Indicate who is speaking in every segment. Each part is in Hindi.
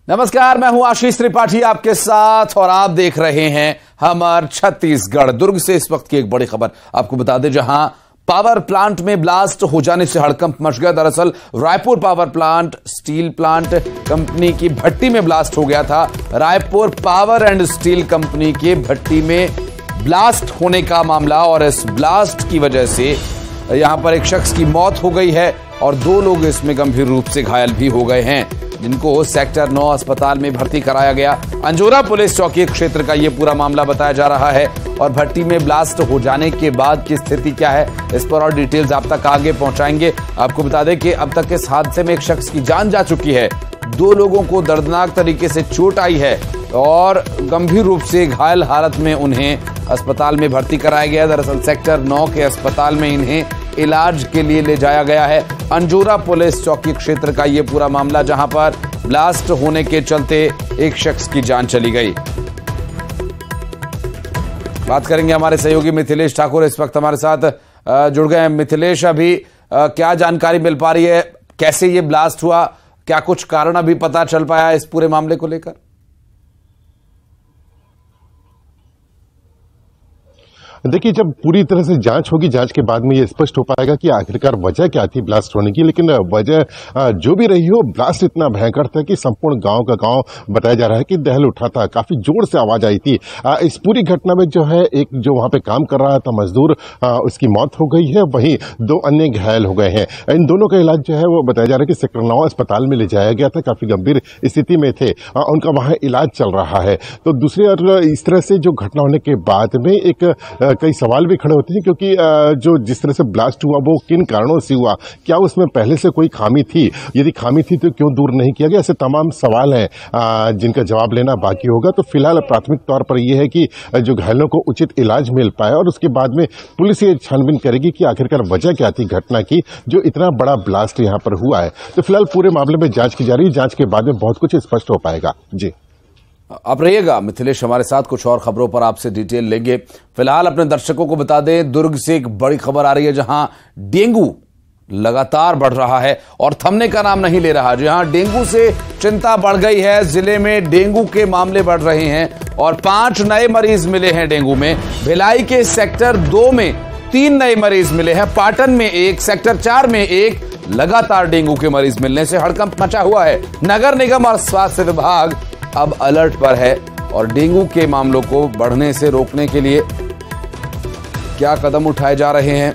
Speaker 1: नमस्कार, मैं हूं आशीष त्रिपाठी आपके साथ और आप देख रहे हैं हमर छत्तीसगढ़। दुर्ग से इस वक्त की एक बड़ी खबर आपको बता दें, जहां पावर प्लांट में ब्लास्ट हो जाने से हड़कंप मच गया। दरअसल Raipur power plant steel plant company की भट्टी में ब्लास्ट हो गया था। Raipur power and steel company के भट्टी में ब्लास्ट होने का मामला, और इस ब्लास्ट की वजह से यहां पर एक शख्स की मौत हो गई है और 2 लोग इसमें गंभीर रूप से घायल भी हो गए हैं, जिनको सेक्टर 9 अस्पताल में भर्ती कराया गया। अंजोरा पुलिस चौकी क्षेत्र का यह पूरा मामला बताया जा रहा है और भट्टी में ब्लास्ट हो जाने के बाद की स्थिति क्या है, इस पर और डिटेल्स आप तक आगे पहुंचाएंगे। आपको बता दें कि अब तक इस हादसे में एक शख्स की जान जा चुकी है, 2 लोगों को दर्दनाक तरीके से चोट आई है और गंभीर रूप से घायल हालत में उन्हें अस्पताल में भर्ती कराया गया। दरअसल सेक्टर 9 के अस्पताल में इन्हें इलाज के लिए ले जाया गया है। अंजोरा पुलिस चौकी क्षेत्र का यह पूरा मामला, जहां पर ब्लास्ट होने के चलते एक शख्स की जान चली गई। बात करेंगे हमारे सहयोगी मिथिलेश ठाकुर, इस वक्त हमारे साथ जुड़ गए हैं। मिथिलेश, अभी क्या जानकारी मिल पा रही है, कैसे ये ब्लास्ट हुआ, क्या कुछ कारण अभी पता चल पाया इस पूरे मामले को लेकर?
Speaker 2: देखिए, जब पूरी तरह से जांच होगी, जांच के बाद में ये स्पष्ट हो पाएगा कि आखिरकार वजह क्या थी ब्लास्ट होने की। लेकिन वजह जो भी रही हो, ब्लास्ट इतना भयंकर था कि संपूर्ण गांव का गांव बताया जा रहा है कि दहल उठा था, काफी जोर से आवाज आई थी। इस पूरी घटना में जो है, एक जो वहां पे काम कर रहा था मजदूर, उसकी मौत हो गई है, वहीं 2 अन्य घायल हो गए हैं। इन दोनों का इलाज जो है वो बताया जा रहा है कि सेक्टर 9 अस्पताल में ले जाया गया था, काफी गंभीर स्थिति में थे, उनका वहां इलाज चल रहा है। तो दूसरी ओर इस तरह से जो घटना होने के बाद में एक कई सवाल भी खड़े होते हैं, क्योंकि जो जिस तरह से ब्लास्ट हुआ वो किन कारणों से हुआ, क्या उसमें पहले से कोई खामी थी, यदि खामी थी तो क्यों दूर नहीं किया गया, ऐसे तमाम सवाल हैं जिनका जवाब लेना बाकी होगा। तो फिलहाल प्राथमिक तौर पर यह है कि जो घायलों को उचित इलाज मिल पाए और उसके बाद में पुलिस ये छानबीन करेगी कि आखिरकार वजह क्या थी घटना की, जो इतना बड़ा ब्लास्ट यहां पर हुआ है। तो फिलहाल पूरे मामले में जांच की जा रही है, जांच के बाद में बहुत कुछ स्पष्ट हो पाएगा। जी,
Speaker 1: आप रहिएगा मिथिलेश हमारे साथ, कुछ और खबरों पर आपसे डिटेल लेंगे। फिलहाल अपने दर्शकों को बता दें, दुर्ग से एक बड़ी खबर आ रही है, जहां डेंगू लगातार बढ़ रहा है और थमने का नाम नहीं ले रहा। जहां डेंगू से चिंता बढ़ गई है, जिले में डेंगू के मामले बढ़ रहे हैं और 5 नए मरीज मिले हैं डेंगू में। भिलाई के सेक्टर 2 में 3 नए मरीज मिले हैं, पाटन में 1, सेक्टर 4 में 1। लगातार डेंगू के मरीज मिलने से हड़कंप मचा हुआ है। नगर निगम और स्वास्थ्य विभाग अब अलर्ट पर है और डेंगू के मामलों को बढ़ने से रोकने के लिए क्या कदम उठाए जा रहे हैं,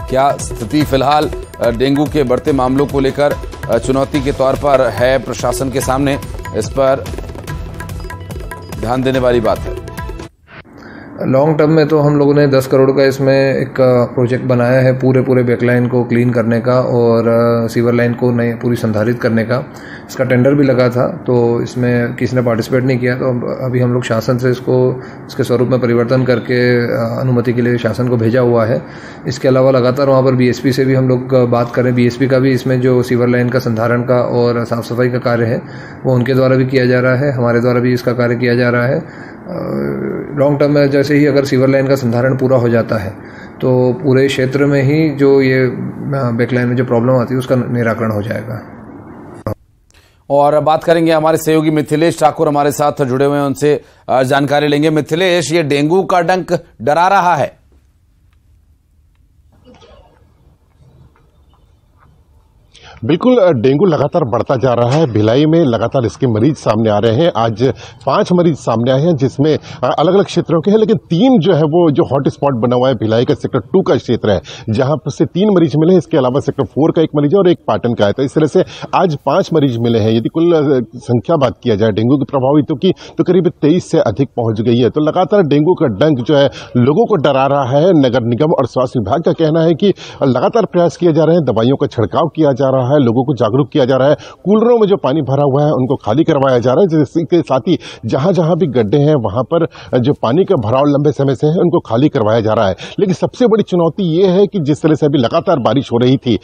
Speaker 1: क्या स्थिति फिलहाल डेंगू के बढ़ते मामलों को लेकर चुनौती के तौर पर है प्रशासन के सामने, इस पर ध्यान देने वाली बात है।
Speaker 3: लॉन्ग टर्म में तो हम लोगों ने 10 करोड़ का इसमें एक प्रोजेक्ट बनाया है, पूरे बैकलाइन को क्लीन करने का और सीवर लाइन को नई पूरी संधारित करने का। इसका टेंडर भी लगा था, तो इसमें किसी ने पार्टिसिपेट नहीं किया, तो अभी हम लोग शासन से इसके स्वरूप में परिवर्तन करके अनुमति के लिए शासन को भेजा हुआ है। इसके अलावा लगातार वहाँ पर बीएसपी से भी हम लोग बात करें, बीएसपी का भी इसमें जो सीवर लाइन का संधारण का और साफ सफाई का कार्य है वो उनके द्वारा भी किया जा रहा है, हमारे द्वारा भी इसका कार्य किया जा रहा है। लॉन्ग टर्म में जैसे ही अगर सीवर लाइन का संधारण पूरा हो जाता है तो पूरे क्षेत्र में ही जो ये बैकलाइन में जो प्रॉब्लम आती है उसका निराकरण हो जाएगा।
Speaker 1: और बात करेंगे हमारे सहयोगी मिथिलेश ठाकुर हमारे साथ जुड़े हुए हैं, उनसे जानकारी लेंगे। मिथिलेश, ये डेंगू का डंक डरा रहा है?
Speaker 2: बिल्कुल, डेंगू लगातार बढ़ता जा रहा है। भिलाई में लगातार इसके मरीज सामने आ रहे हैं। आज 5 मरीज सामने आए हैं, जिसमें अलग अलग क्षेत्रों के हैं, लेकिन 3 जो है वो जो हॉट स्पॉट बना हुआ है भिलाई का सेक्टर 2 का क्षेत्र है, जहां पर से 3 मरीज मिले हैं। इसके अलावा सेक्टर 4 का 1 मरीज है और 1 पाटन का है। तो इस तरह से आज 5 मरीज मिले हैं। यदि कुल संख्या बात किया जाए डेंगू के प्रभावितों की तो करीब 23 से अधिक पहुंच गई है। तो लगातार डेंगू का डंक जो है लोगों को डरा रहा है। नगर निगम और स्वास्थ्य विभाग का कहना है कि लगातार प्रयास किए जा रहे हैं, दवाइयों का छिड़काव किया जा रहा है, लोगों को जागरूक किया जा रहा है, कूलरों में जो पानी भरा हुआ है उनको खाली करवाया जा रहा है। जिसके साथ ही जहां जहां भी गड्ढे हैं वहां पर जो पानी का भराव लंबे समय से है उनको खाली करवाया जा रहा है। लेकिन सबसे बड़ी चुनौती ये है कि जिस तरह से अभी लगातार बारिश हो रही थी,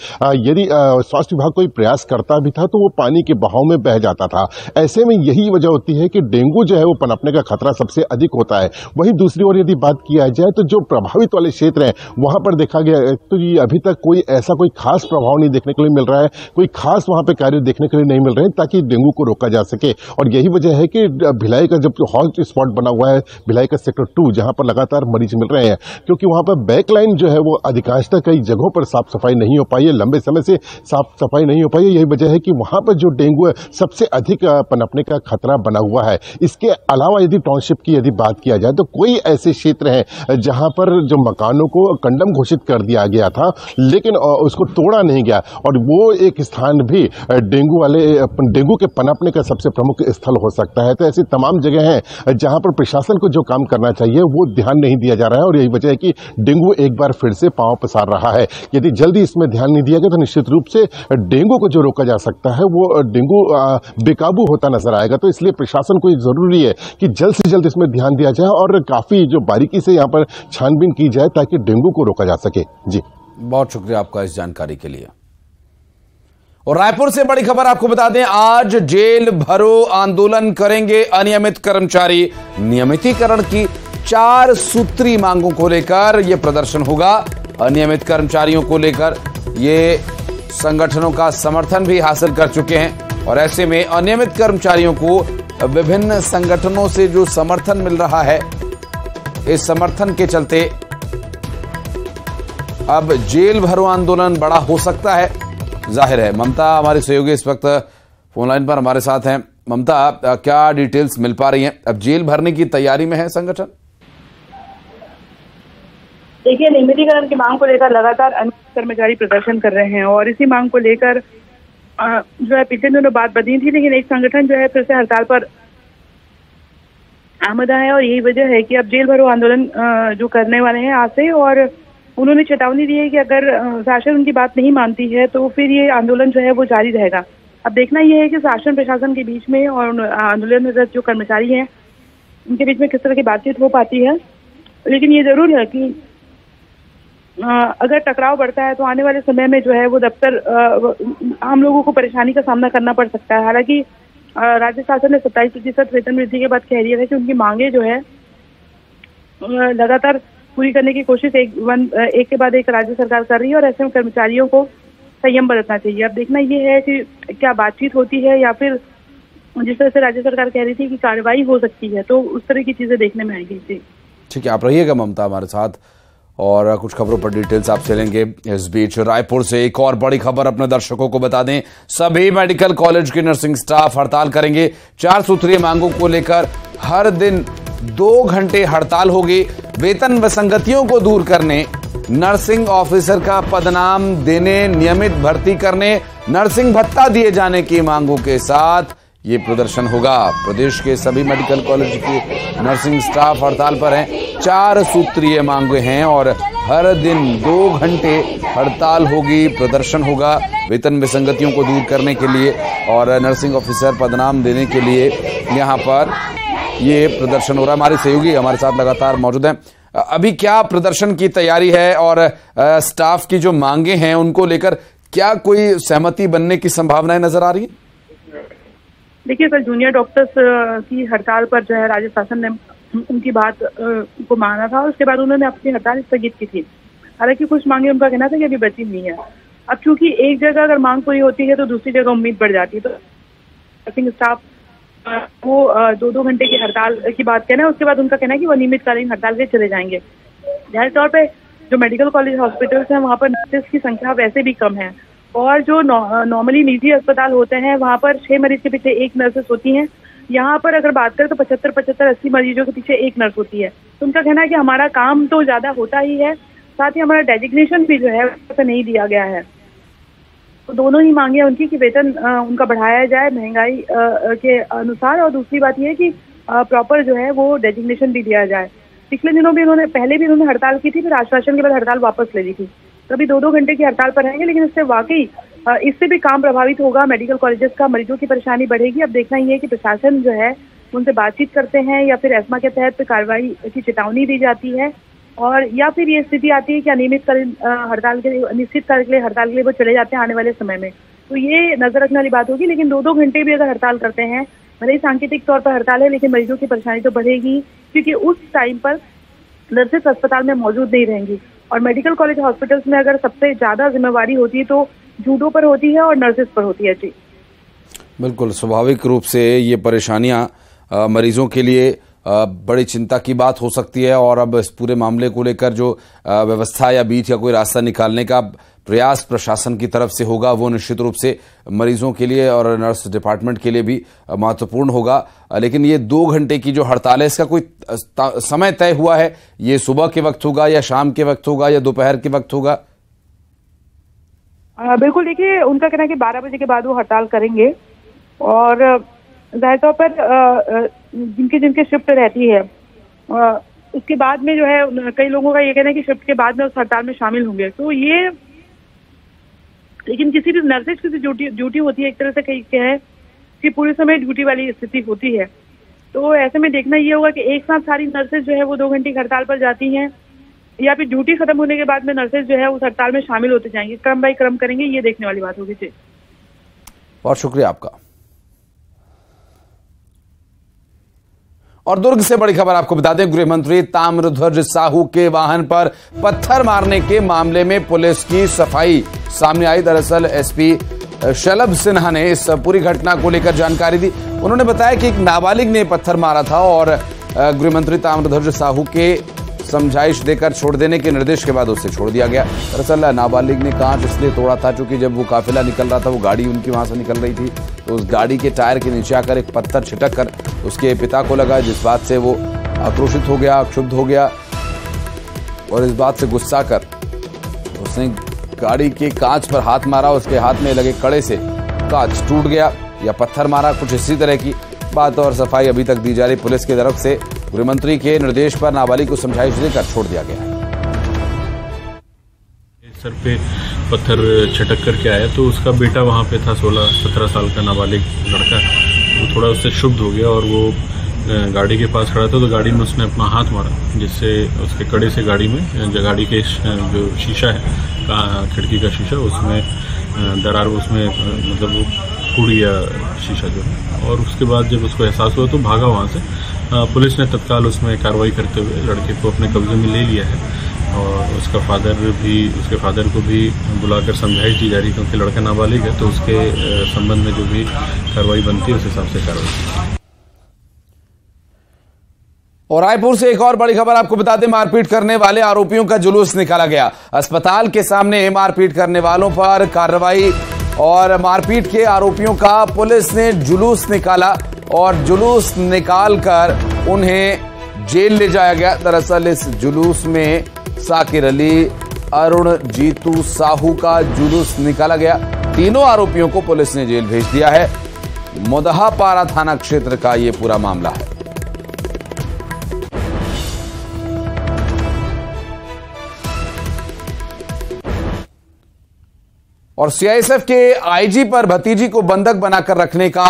Speaker 2: यदि स्वास्थ्य विभाग कोई प्रयास करता भी था तो वो पानी के बहाव में बह जाता था। ऐसे में यही वजह होती है कि डेंगू जो है वो पनपने का खतरा सबसे अधिक होता है। वहीं दूसरी ओर यदि बात किया जाए तो जो प्रभावित वाले क्षेत्र हैं वहां पर देखा गया तो अभी तक कोई ऐसा कोई खास प्रभाव नहीं देखने को मिल रहा है। कोई खास वहां पे कार्य देखने के लिए नहीं मिल रहे हैं ताकि डेंगू को रोका जा सके। और यही वजह है कि भिलाई का जब हॉट स्पॉट बना हुआ है, भिलाई का सेक्टर 2, जहां पर लगातार मरीज मिल रहे हैं, क्योंकि वहां पर बैकलाइन जो है वो अधिकांशतः कई जगहों पर साफ सफाई नहीं हो पाई है, लंबे समय से साफ सफाई नहीं हो पाई है। यही वजह है कि वहां पर जो डेंगू है सबसे अधिक पनपने का खतरा बना हुआ है। इसके अलावा यदि टाउनशिप की यदि बात किया जाए तो कोई ऐसे क्षेत्र हैं जहां पर जो मकानों को कंडम घोषित कर दिया गया था लेकिन उसको तोड़ा नहीं गया, और वो एक स्थान भी डेंगू के पनपने का सबसे प्रमुख स्थल हो सकता है। तो ऐसी तमाम जगह हैं जहां पर प्रशासन को जो काम करना चाहिए वो ध्यान नहीं दिया जा रहा है, और यही वजह है कि डेंगू एक बार फिर से पांव पसार रहा है। यदि जल्दी इसमें ध्यान नहीं दिया गया तो निश्चित रूप से डेंगू को जो रोका जा सकता है वो डेंगू बेकाबू होता नजर आएगा। तो इसलिए प्रशासन को जरूरी है कि जल्द से जल्द इसमें ध्यान दिया जाए और काफी जो बारीकी से यहाँ पर छानबीन की जाए ताकि डेंगू को रोका जा सके। जी,
Speaker 1: बहुत शुक्रिया आपका इस जानकारी के लिए। और रायपुर से बड़ी खबर आपको बता दें, आज जेल भरो आंदोलन करेंगे अनियमित कर्मचारी। नियमितीकरण की 4 सूत्री मांगों को लेकर यह प्रदर्शन होगा। अनियमित कर्मचारियों को लेकर ये संगठनों का समर्थन भी हासिल कर चुके हैं, और ऐसे में अनियमित कर्मचारियों को विभिन्न संगठनों से जो समर्थन मिल रहा है, इस समर्थन के चलते अब जेल भरो आंदोलन बड़ा हो सकता है। जाहिर है ममता हमारी सहयोगी इस वक्त फोनलाइन पर हमारे साथ हैं। ममता, क्या डिटेल्स मिल पा रही हैं? अब जेल भरने की तैयारी में है संगठन?
Speaker 4: देखिए, नियमितीकरण की मांग को लेकर लगातार अनियमित कर्मचारी प्रदर्शन कर रहे हैं, और इसी मांग को लेकर जो है पिछले दिनों बात बनी थी, लेकिन एक संगठन जो है फिर से हड़ताल पर आमदा है, और यही वजह है कि अब जेल भरो आंदोलन जो करने वाले हैं आज से, और उन्होंने चेतावनी दी है कि अगर शासन उनकी बात नहीं मानती है तो फिर ये आंदोलन जो है वो जारी रहेगा। अब देखना यह है कि शासन प्रशासन के बीच में और आंदोलनरत जो कर्मचारी हैं उनके बीच में किस तरह की बातचीत हो पाती है। लेकिन ये जरूर है कि अगर टकराव बढ़ता है तो आने वाले समय में जो है वो दफ्तर आम लोगों को परेशानी का सामना करना पड़ सकता है। हालांकि राज्य शासन ने 27% वेतन वृद्धि के बाद कह दिया है कि उनकी मांगे जो है लगातार पूरी करने की कोशिश एक के बाद एक राज्य सरकार कर रही है, और ऐसे में कर्मचारियों को संयम बरतना चाहिए। अब देखना ये है कि क्या बातचीत होती है या फिर जिस तरह से राज्य सरकार कह रही थी कि कार्रवाई हो सकती है, तो उस तरह की चीजें देखने में आएगी।
Speaker 1: ठीक है, आप रहिएगा ममता हमारे साथ, और कुछ खबरों पर डिटेल्स आपसे लेंगे। इस बीच रायपुर से एक और बड़ी खबर अपने दर्शकों को बता दें, सभी मेडिकल कॉलेज के नर्सिंग स्टाफ हड़ताल करेंगे। 4 सूत्रीय मांगों को लेकर हर दिन 2 घंटे हड़ताल होगी। वेतन विसंगतियों को दूर करने, नर्सिंग ऑफिसर का पदनाम देने, नियमित भर्ती करने, नर्सिंग भत्ता दिए जाने की मांगों के साथ ये प्रदर्शन होगा। प्रदेश के सभी मेडिकल कॉलेज के नर्सिंग स्टाफ हड़ताल पर हैं। 4 सूत्रीय मांगें हैं और हर दिन 2 घंटे हड़ताल होगी, प्रदर्शन होगा वेतन विसंगतियों को दूर करने के लिए और नर्सिंग ऑफिसर पदनाम देने के लिए यहाँ पर ये प्रदर्शन हो रहा है। हमारे सहयोगी हमारे साथ लगातार मौजूद हैं। अभी क्या प्रदर्शन की तैयारी है और स्टाफ की जो मांगे हैं उनको लेकर क्या कोई सहमति बनने की संभावनाएं नजर आ रही है?
Speaker 4: देखिए, कल जूनियर डॉक्टर्स की हड़ताल पर जो है राज्य शासन ने उनकी बात को माना था, और उसके बाद उन्होंने अपनी हड़ताल स्थगित की थी। हालांकि कुछ मांगे उनका कहना था कि अभी बची नहीं है। अब चूंकि एक जगह अगर मांग पूरी होती है तो दूसरी जगह उम्मीद बढ़ जाती है, तो नर्सिंग स्टाफ वो 2-2 घंटे की हड़ताल की बात कहना है। उसके बाद उनका कहना है कि वो नियमितकालीन हड़ताल पे चले जाएंगे। जाहिर तौर पे जो मेडिकल कॉलेज हॉस्पिटल्स हैं वहाँ पर नर्सेस की संख्या वैसे भी कम है, और जो नॉर्मली निजी अस्पताल होते हैं वहाँ पर 6 मरीज के पीछे 1 नर्सेस होती हैं। यहाँ पर अगर बात करें तो 75-80 मरीजों के पीछे 1 नर्स होती है। तो उनका कहना है कि हमारा काम तो ज्यादा होता ही है, साथ ही हमारा डेजिग्नेशन भी जो है उसे नहीं दिया गया है। तो दोनों ही मांगे उनकी कि वेतन उनका बढ़ाया जाए महंगाई के अनुसार, और दूसरी बात यह है कि प्रॉपर जो है वो डेजिग्नेशन भी दिया जाए। पिछले दिनों भी पहले भी उन्होंने हड़ताल की थी, फिर आश्वासन के बाद हड़ताल वापस ले ली थी। कभी 2-2 घंटे की हड़ताल पर रहेंगे, लेकिन इससे वाकई इससे भी काम प्रभावित होगा, मेडिकल कॉलेजेस का, मरीजों की परेशानी बढ़ेगी। अब देखना ये है कि प्रशासन जो है उनसे बातचीत करते हैं या फिर एस्मा के तहत कार्रवाई की चेतावनी दी जाती है, और या फिर ये स्थिति आती है कि अनियमितकालीन हड़ताल के लिए, अनिश्चितकाल के लिए हड़ताल के लिए वो चले जाते हैं आने वाले समय में। तो ये नजर रखने वाली बात होगी। लेकिन 2-2 घंटे भी अगर हड़ताल करते हैं, भले ही सांकेतिक तौर पर हड़ताल है, लेकिन मरीजों की परेशानी तो बढ़ेगी, क्योंकि उस टाइम पर नर्सेस अस्पताल में मौजूद नहीं रहेंगी। और मेडिकल कॉलेज हॉस्पिटल्स में अगर सबसे ज्यादा जिम्मेवारी होती है तो जूडो पर होती है और नर्सेस पर होती है। जी
Speaker 1: बिल्कुल, स्वाभाविक रूप से ये परेशानियां मरीजों के लिए बड़ी चिंता की बात हो सकती है और अब इस पूरे मामले को लेकर जो व्यवस्था या बीच या कोई रास्ता निकालने का प्रयास प्रशासन की तरफ से होगा वो निश्चित रूप से मरीजों के लिए और नर्स डिपार्टमेंट के लिए भी महत्वपूर्ण होगा। लेकिन ये 2 घंटे की जो हड़ताल है इसका कोई समय तय हुआ है? ये सुबह के वक्त होगा या शाम के वक्त होगा या दोपहर के वक्त होगा?
Speaker 4: बिल्कुल, देखिए उनका कहना है कि 12 बजे के बाद वो हड़ताल करेंगे और जाहिर तौर पर जिनके जिनके शिफ्ट रहती है उसके बाद में जो है कई लोगों का ये कहना है कि शिफ्ट के बाद में उस हड़ताल में शामिल होंगे। तो ये लेकिन किसी भी नर्सेज की ड्यूटी होती है एक तरह से कहीं क्या है कि पूरे समय ड्यूटी वाली स्थिति होती है। तो ऐसे में देखना ये होगा कि एक साथ सारी नर्सेज जो है वो 2 घंटे हड़ताल पर जाती हैं या फिर ड्यूटी खत्म होने के बाद में नर्सेज जो है उस हड़ताल में शामिल होते जाएंगे, क्रम बाई क्रम करेंगे, ये देखने वाली बात होगी। जी
Speaker 1: बहुत शुक्रिया आपका। और दुर्ग से बड़ी खबर आपको बता दें, गृह मंत्री ताम्रध्वज साहू के वाहन पर पत्थर मारने के मामले में पुलिस की सफाई सामने आई। दरअसल एसपी शलभ सिन्हा ने इस पूरी घटना को लेकर जानकारी दी। उन्होंने बताया कि एक नाबालिग ने पत्थर मारा था और गृह मंत्री ताम्रध्वज साहू के समझाइश देकर छोड़ देने के निर्देश के बाद उसे छोड़ दिया गया। दरअसल नाबालिग ने कांच इसलिए तोड़ा था क्योंकि जब वो काफिला निकल रहा था, वो गाड़ी उनकी वहां से निकल रही थी, तो उस गाड़ी के टायर के नीचे आकर एक पत्थर छिटक कर उसके पिता को लगा, जिस बात से वो आक्रोशित हो गया, क्षुब्ध हो गया और इस बात से गुस्सा कर उसने गाड़ी के कांच पर हाथ मारा। उसके हाथ में लगे कड़े से कांच टूट गया या पत्थर मारा, कुछ इसी तरह की बात। और सफाई अभी तक दी जा रही। पुलिस की तरफ से गृहमंत्री के निर्देश पर नाबालिग को समझाइश देकर छोड़ दिया गया है।
Speaker 5: सर पे पत्थर छटक करके आया तो उसका बेटा वहाँ पे था, 16-17 साल का नाबालिग लड़का। वो थोड़ा उससे क्षुब्ध हो गया और वो गाड़ी के पास खड़ा था तो गाड़ी में उसने अपना हाथ मारा, जिससे उसके कड़े से गाड़ी में जो गाड़ी के जो शीशा है, खिड़की का शीशा, उसमें दरार, उसमें मतलब वो फूट गया शीशा जो है। और उसके बाद जब उसको एहसास हुआ तो भागा वहाँ से। पुलिस ने तत्काल उसमें कार्रवाई करते हुए लड़के को अपने कब्जे में ले लिया है और उसके फादर को भी बुलाकर समझाइश दी जा रही है क्योंकि लड़का नाबालिग है, तो उसके संबंध में जो भी कार्रवाई बनती है उस हिसाब से कार्रवाई।
Speaker 1: और रायपुर से एक और बड़ी खबर आपको बता दें, मारपीट करने वाले आरोपियों का जुलूस निकाला गया। अस्पताल के सामने मारपीट करने वालों पर कार्रवाई और मारपीट के आरोपियों का पुलिस ने जुलूस निकाला और जुलूस निकालकर उन्हें जेल ले जाया गया। दरअसल इस जुलूस में साकिर अली, अरुण, जीतू, साहू का जुलूस निकाला गया। तीनों आरोपियों को पुलिस ने जेल भेज दिया है। मोदहापारा थाना क्षेत्र का यह पूरा मामला है। और सीआईएसएफ के आईजी पर भतीजी को बंधक बनाकर रखने का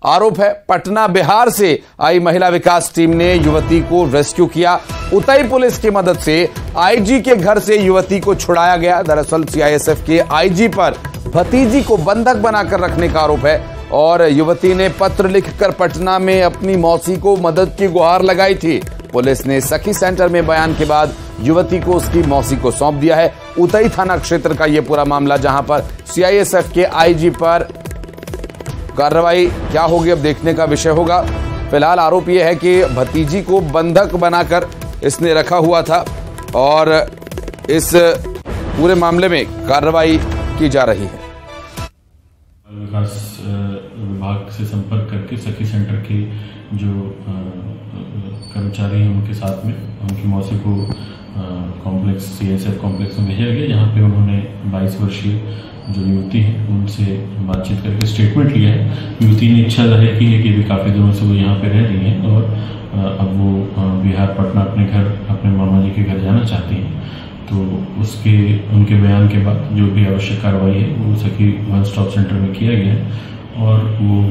Speaker 1: आरोप है। पटना बिहार से आई महिला विकास टीम ने युवती को रेस्क्यू किया। उतई पुलिस की मदद से आईजी के घर से युवती को छुड़ाया गया। दरअसल सीआईएसएफ के आईजी पर भतीजी को बंधक बनाकर रखने का आरोप है और युवती ने पत्र लिखकर पटना में अपनी मौसी को मदद की गुहार लगाई थी। पुलिस ने सखी सेंटर में बयान के बाद युवती को उसकी मौसी को सौंप दिया है। उतई थाना क्षेत्र का यह पूरा मामला, जहां पर सीआईएसएफ के आईजी पर कार्रवाई क्या होगी अब देखने का विषय होगा। फिलहाल आरोप यह है कि भतीजी को बंधक बनाकर इसने रखा हुआ था और इस पूरे मामले में कार्रवाई की जा रही है।
Speaker 5: विकास विभाग से संपर्क करके सखी सेंटर के जो कर्मचारी हैं उनके साथ में उनकी मौसी को कॉम्प्लेक्स सीएसएफ कॉम्प्लेक्स में भेजा गया, जहाँ पे उन्होंने 22 वर्षीय जो युवती है उनसे बातचीत करके स्टेटमेंट लिया है। युवती ने इच्छा जाहिर की है कि भी काफ़ी दिनों से वो यहाँ पे रह रही हैं और अब वो बिहार पटना अपने घर अपने मामा जी के घर जाना चाहती हैं। तो उनके बयान के बाद जो भी आवश्यक कार्रवाई है वो सखी वन स्टॉप सेंटर में किया गया है और वो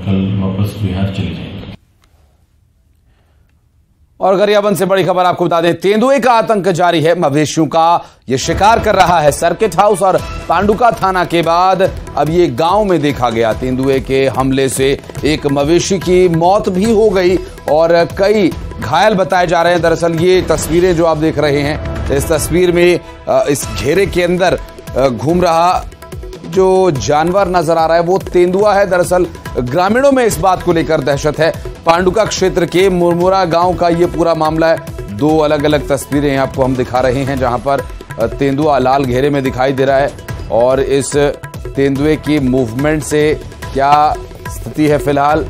Speaker 5: कल वापस बिहार चली जाएगी।
Speaker 1: और गरियाबंद से बड़ी खबर आपको बता दें, तेंदुए का आतंक जारी है। मवेशियों का ये शिकार कर रहा है। सर्किट हाउस और पांडुका थाना के बाद अब ये गांव में देखा गया। तेंदुए के हमले से एक मवेशी की मौत भी हो गई और कई घायल बताए जा रहे हैं। दरअसल ये तस्वीरें जो आप देख रहे हैं, इस तस्वीर में इस घेरे के अंदर घूम रहा जो जानवर नजर आ रहा है वो तेंदुआ है। दरअसल ग्रामीणों में इस बात को लेकर दहशत है। पांडुका क्षेत्र के मुरमुरा गांव का ये पूरा मामला है। दो अलग अलग तस्वीरें आपको हम दिखा रहे हैं जहां पर तेंदुआ लाल घेरे में दिखाई दे रहा है और इस तेंदुए की मूवमेंट से क्या स्थिति है फिलहाल,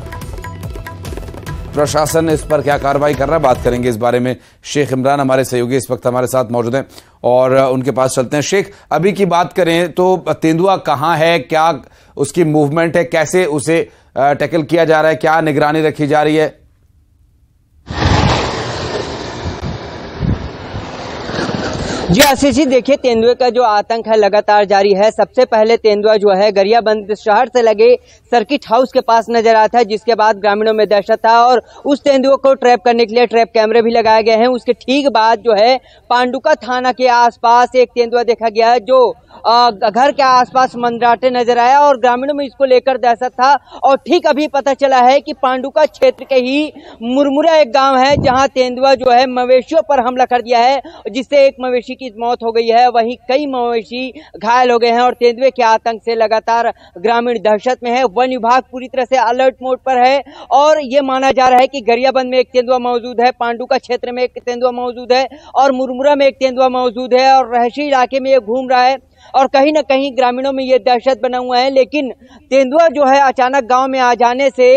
Speaker 1: प्रशासन इस पर क्या कार्रवाई कर रहा है, बात करेंगे इस बारे में। शेख इमरान हमारे सहयोगी इस वक्त हमारे साथ मौजूद हैं और उनके पास चलते हैं। शेख, अभी की बात करें तो तेंदुआ कहां है, क्या उसकी मूवमेंट है, कैसे उसे टैकल किया जा रहा है, क्या निगरानी रखी जा रही है?
Speaker 6: जी आशीष जी, देखिए तेंदुए का जो आतंक है लगातार जारी है। सबसे पहले तेंदुआ जो है गरियाबंद शहर से लगे सर्किट हाउस के पास नजर आता है, जिसके बाद ग्रामीणों में दहशत था और उस तेंदुए को ट्रैप करने के लिए ट्रैप कैमरे भी लगाए गए हैं। उसके ठीक बाद जो है पांडुका थाना के आसपास एक तेंदुआ देखा गया है जो घर के आसपास मंडराते नजर आया और ग्रामीणों में इसको लेकर दहशत था। और ठीक अभी पता चला है कि पांडुका क्षेत्र के ही मुरमुरा एक गांव है जहां तेंदुआ जो है मवेशियों पर हमला कर दिया है, जिससे एक मवेशी की मौत हो गई है, वहीं कई मवेशी घायल हो गए हैं और तेंदुए के आतंक से लगातार ग्रामीण दहशत में है। वन विभाग पूरी तरह से अलर्ट मोड पर है और ये माना जा रहा है कि गरियाबंद में एक तेंदुआ मौजूद है, पांडुका क्षेत्र में एक तेंदुआ मौजूद है और मुरमुरा में एक तेंदुआ मौजूद है और रहशी इलाके में ये घूम रहा है और कहीं न कहीं ग्रामीणों में ये दहशत बना हुआ है। लेकिन तेंदुआ जो है अचानक गांव में आ जाने से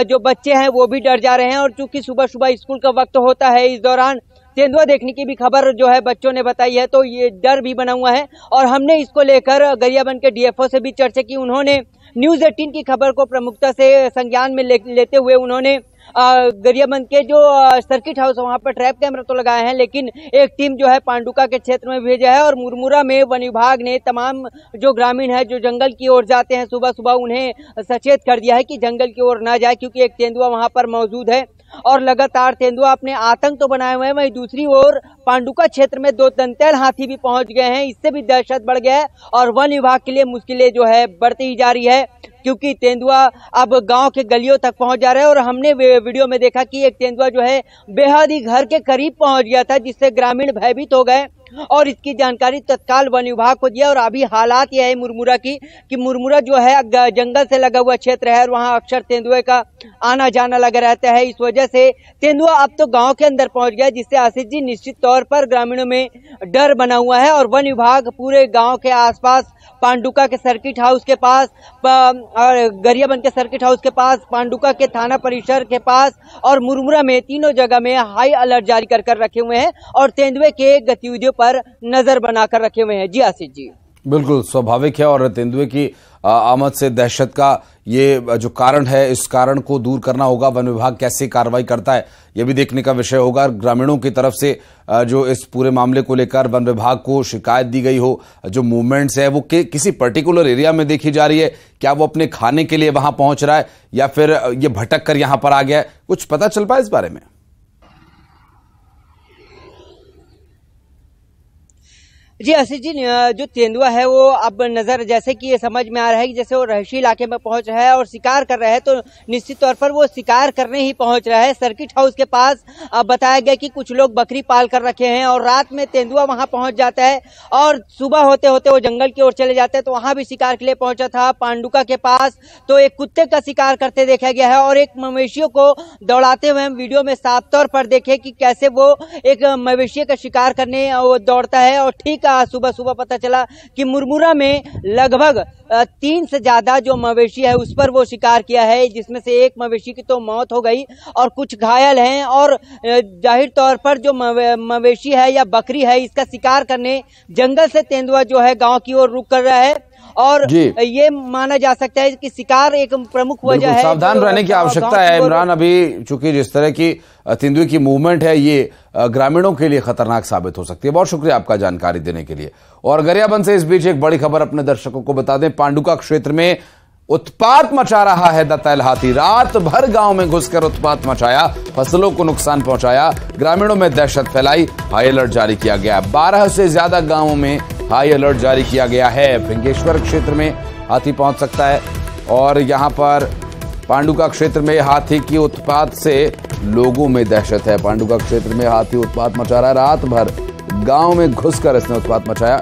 Speaker 6: जो बच्चे हैं वो भी डर जा रहे हैं और चूंकि सुबह सुबह स्कूल का वक्त होता है, इस दौरान तेंदुआ देखने की भी खबर जो है बच्चों ने बताई है, तो ये डर भी बना हुआ है। और हमने इसको लेकर गरियाबंद के डीएफओ से भी चर्चा की। उन्होंने न्यूज़ 18 की खबर को प्रमुखता से संज्ञान में लेते हुए उन्होंने गरियाबंद के जो सर्किट हाउस वहां पर ट्रैप कैमरा तो लगाए हैं, लेकिन एक टीम जो है पांडुका के क्षेत्र में भेजा है और मुरमुरा में वन विभाग ने तमाम जो ग्रामीण है जो जंगल की ओर जाते हैं सुबह सुबह उन्हें सचेत कर दिया है कि जंगल की ओर ना जाए, क्योंकि एक तेंदुआ वहां पर मौजूद है और लगातार तेंदुआ अपने आतंक तो बनाए हुए हैं। वहीं दूसरी ओर पांडुका क्षेत्र में 2 दंतैल हाथी भी पहुंच गए हैं, इससे भी दहशत बढ़ गया है और वन विभाग के लिए मुश्किलें जो है बढ़ती ही जा रही है, क्योंकि तेंदुआ अब गांव के गलियों तक पहुंच जा रहा है। और हमने वीडियो में देखा कि एक तेंदुआ जो है बेहद ही घर के करीब पहुंच गया था, जिससे ग्रामीण भयभीत हो गए और इसकी जानकारी तत्काल वन विभाग को दिया। और अभी हालात यह है मुरमुरा की कि मुरमुरा जो है जंगल से लगा हुआ क्षेत्र है और वहां अक्सर तेंदुए का आना जाना लगा रहता है। इस वजह से तेंदुआ अब तो गांव के अंदर पहुंच गया, जिससे आशीष जी निश्चित तौर पर ग्रामीणों में डर बना हुआ है और वन विभाग पूरे गांव के आसपास पांडुका के सर्किट हाउस के पास और गरियाबंद के सर्किट हाउस के पास, पांडुका के थाना परिसर के पास और मुरमुरा में तीनों जगह में हाई अलर्ट जारी कर रखे हुए हैं और तेंदुए के गतिविधियों पर नजर बनाकर रखे हुए हैं। जी आशीष जी,
Speaker 1: बिल्कुल स्वाभाविक है और तेंदुए की आमद से दहशत का ये जो कारण है, इस कारण को दूर करना होगा। वन विभाग कैसे कार्रवाई करता है ये भी देखने का विषय होगा। ग्रामीणों की तरफ से जो इस पूरे मामले को लेकर वन विभाग को शिकायत दी गई हो, जो मूवमेंट्स है वो किसी पर्टिकुलर एरिया में देखी जा रही है, क्या वो अपने खाने के लिए वहां पहुंच रहा है या फिर ये भटक कर यहां पर आ गया है, कुछ पता चल पाया इस बारे में?
Speaker 6: जी आशीष जी, जो तेंदुआ है वो अब नजर जैसे कि ये समझ में आ रहा है कि जैसे वो रहशी इलाके में पहुंच रहा है और शिकार कर रहा है, तो निश्चित तौर पर वो शिकार करने ही पहुंच रहा है। सर्किट हाउस के पास बताया गया कि कुछ लोग बकरी पाल कर रखे हैं और रात में तेंदुआ वहां पहुंच जाता है और सुबह होते होते वो जंगल की ओर चले जाते हैं, तो वहां भी शिकार के लिए पहुंचा था। पांडुका के पास तो एक कुत्ते का शिकार करते देखा गया है और एक मवेशियों को दौड़ाते हुए हम वीडियो में साफ तौर पर देखे कि कैसे वो एक मवेशी का शिकार करने वो दौड़ता है। और ठीक सुबह सुबह पता चला कि मुरमुरा में लगभग 3 से ज्यादा जो मवेशी है उस पर वो शिकार किया है, जिसमें से एक मवेशी की तो मौत हो गई और कुछ घायल हैं। और जाहिर तौर पर जो मवेशी है या बकरी है, इसका शिकार करने जंगल से तेंदुआ जो है गांव की ओर रुख कर रहा है और ये माना जा सकता है कि शिकार एक प्रमुख वजह है।
Speaker 1: सावधान रहने की आवश्यकता है इमरान। अभी चूंकि जिस तरह की तेंदुए की मूवमेंट है ये ग्रामीणों के लिए खतरनाक साबित हो सकती है। बहुत शुक्रिया आपका जानकारी देने के लिए। और गरियाबंद से इस बीच एक बड़ी खबर अपने दर्शकों को बता दें। पांडुका क्षेत्र में उत्पात मचा रहा है दंतैल हाथी। रात भर गांव में घुसकर उत्पात मचाया, फसलों को नुकसान पहुंचाया, ग्रामीणों में दहशत फैलाई। हाई अलर्ट जारी किया गया। 12 से ज्यादा गांवों में हाई अलर्ट जारी किया गया है। फिंगेश्वर क्षेत्र में हाथी पहुंच सकता है और यहां पर पांडुका क्षेत्र में हाथी की उत्पात से लोगों में दहशत है। पांडुका क्षेत्र में हाथी उत्पात मचा रहा है। रात भर गांव में घुसकर इसने उत्पात मचाया।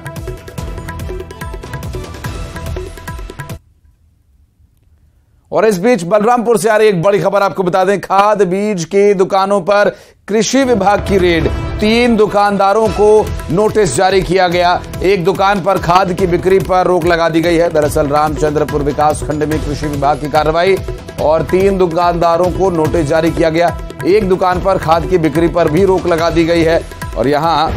Speaker 1: और इस बीच बलरामपुर से आ रही एक बड़ी खबर आपको बता दें, खाद बीज की दुकानों पर कृषि विभाग की रेड, 3 दुकानदारों को नोटिस जारी किया गया। एक दुकान पर खाद की बिक्री पर रोक लगा दी गई है। दरअसल रामचंद्रपुर विकास खंड में कृषि विभाग की कार्रवाई और 3 दुकानदारों को नोटिस जारी किया गया। एक दुकान पर खाद की बिक्री पर भी रोक लगा दी गई है और यहां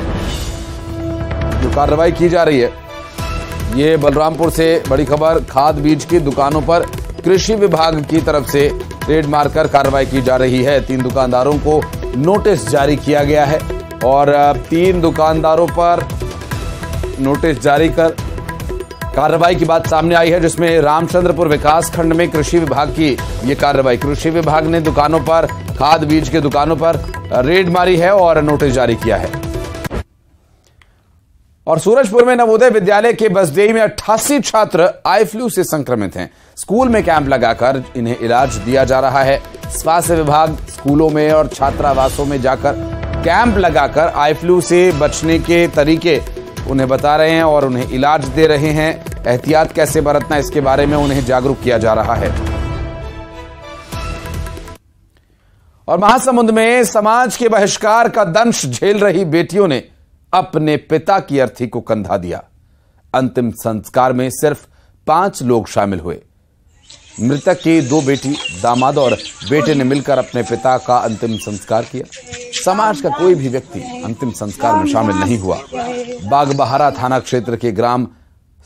Speaker 1: जो कार्रवाई की जा रही है, ये बलरामपुर से बड़ी खबर, खाद बीज की दुकानों पर कृषि विभाग की तरफ से रेड मारकर कार्रवाई की जा रही है। 3 दुकानदारों को नोटिस जारी किया गया है और 3 दुकानदारों पर नोटिस जारी कर कार्रवाई की बात सामने आई है, जिसमें रामचंद्रपुर विकास खंड में कृषि विभाग की ये कार्रवाई, कृषि विभाग ने दुकानों पर, खाद बीज के दुकानों पर रेड मारी है और नोटिस जारी किया है। और सूरजपुर में नवोदय विद्यालय के बसदेई में 88 छात्र आई फ्लू से संक्रमित हैं। स्कूल में कैंप लगाकर इन्हें इलाज दिया जा रहा है। स्वास्थ्य विभाग स्कूलों में और छात्रावासों में जाकर कैंप लगाकर आई फ्लू से बचने के तरीके उन्हें बता रहे हैं और उन्हें इलाज दे रहे हैं। एहतियात कैसे बरतना, इसके बारे में उन्हें जागरूक किया जा रहा है। और महासमुंद में समाज के बहिष्कार का दंश झेल रही बेटियों ने अपने पिता की अर्थी को कंधा दिया। अंतिम संस्कार में सिर्फ 5 लोग शामिल हुए। मृतक की 2 बेटी, दामाद और बेटे ने मिलकर अपने पिता का अंतिम संस्कार किया। समाज का कोई भी व्यक्ति अंतिम संस्कार में शामिल नहीं हुआ। बागबहारा थाना क्षेत्र के ग्राम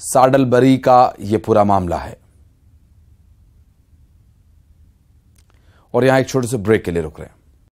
Speaker 1: साडलबरी का यह पूरा मामला है। और यहां एक छोटे से ब्रेक के लिए रुक रहे हैं।